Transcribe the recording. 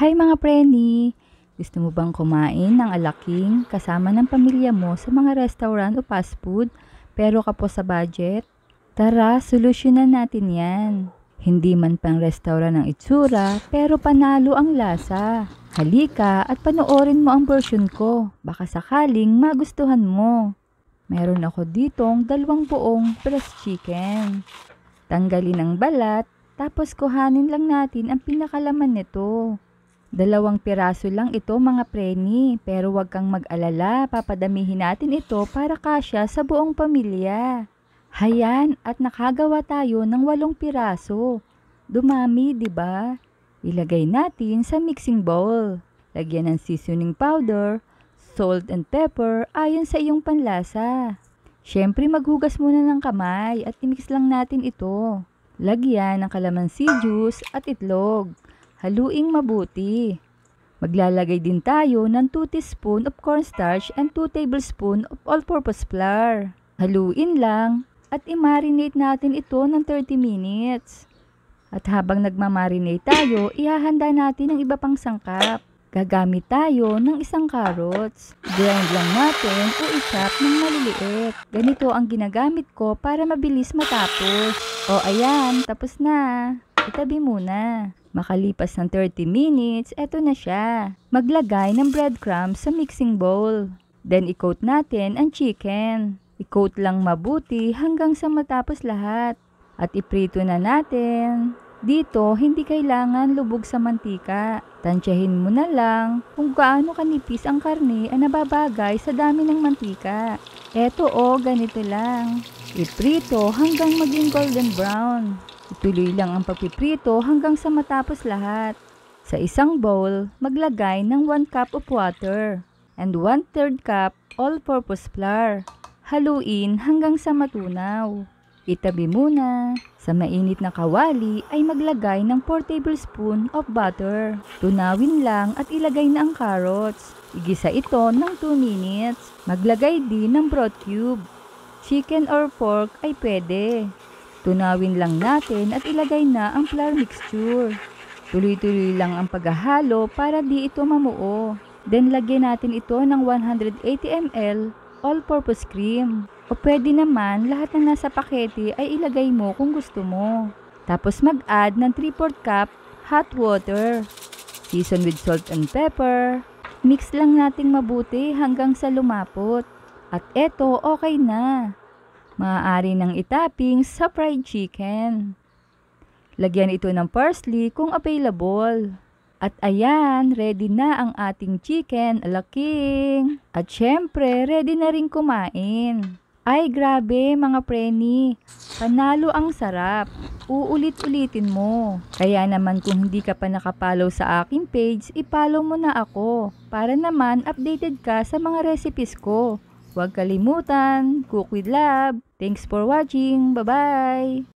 Hi mga preni! Gusto mo bang kumain ng alaking kasama ng pamilya mo sa mga restaurant o fast food pero kapos sa budget? Tara, solusyonan natin yan. Hindi man pang restaurant ang itsura pero panalo ang lasa. Halika at panoorin mo ang version ko. Baka sakaling magustuhan mo. Meron ako ditong 2 buong breast chicken. Tanggalin ang balat, tapos kuhanin lang natin ang pinakalaman nito. 2 piraso lang ito mga preni, pero wag kang mag-alala, papadamihin natin ito para kasya sa buong pamilya. Hayan, at nakagawa tayo ng 8 piraso. Dumami, di ba? Ilagay natin sa mixing bowl. Lagyan ng seasoning powder, salt and pepper ayon sa iyong panlasa. Siyempre maghugas muna ng kamay at i-mix lang natin ito. Lagyan ng calamansi juice at itlog. Haluing mabuti. Maglalagay din tayo ng 2 teaspoon of cornstarch and 2 tablespoon of all-purpose flour. Haluin lang at i-marinate natin ito ng 30 minutes. At habang nagmamarinate tayo, ihahanda natin ang iba pang sangkap. Gagamit tayo ng 1 carrots. Grind lang natin o i-chop ng maliliit. Ganito ang ginagamit ko para mabilis matapos. O ayan, tapos na. Itabi muna. Makalipas ng 30 minutes, eto na siya. Maglagay ng breadcrumbs sa mixing bowl. Then i-coat natin ang chicken. I-coat lang mabuti hanggang sa matapos lahat. At iprito na natin. Dito, hindi kailangan lubog sa mantika. Tansyahin mo na lang kung gaano kanipis ang karne ang nababagay sa dami ng mantika. Eto ganito lang. Iprito hanggang maging golden brown. Ituloy lang ang pagpiprito hanggang sa matapos lahat. Sa isang bowl, maglagay ng 1 cup of water and 1/3 cup all-purpose flour. Haluin hanggang sa matunaw. Itabi muna. Sa mainit na kawali ay maglagay ng 4 tablespoon of butter. Tunawin lang at ilagay na ang carrots. Igisa ito ng 2 minutes. Maglagay din ng broth cube. Chicken or pork ay pwede. Tunawin lang natin at ilagay na ang flour mixture. Tuloy-tuloy lang ang paghahalo para di ito mamuo. Then lagyan natin ito ng 180 ml all-purpose cream. O pwede naman lahat ng nasa pakete ay ilagay mo kung gusto mo. Tapos mag-add ng 3/4 cup hot water. Season with salt and pepper. Mix lang nating mabuti hanggang sa lumapot. At eto okay na. Maaari nang itopping sa fried chicken. Lagyan ito ng parsley kung available. At ayan, ready na ang ating chicken alaking. At syempre, ready na rin kumain. Ay grabe mga preni, panalo ang sarap. Uulit-ulitin mo. Kaya naman kung hindi ka pa nakapollow sa aking page, ipollow mo na ako. Para naman updated ka sa mga recipes ko. Huwag kalimutan, cook with love. Thanks for watching. Bye-bye!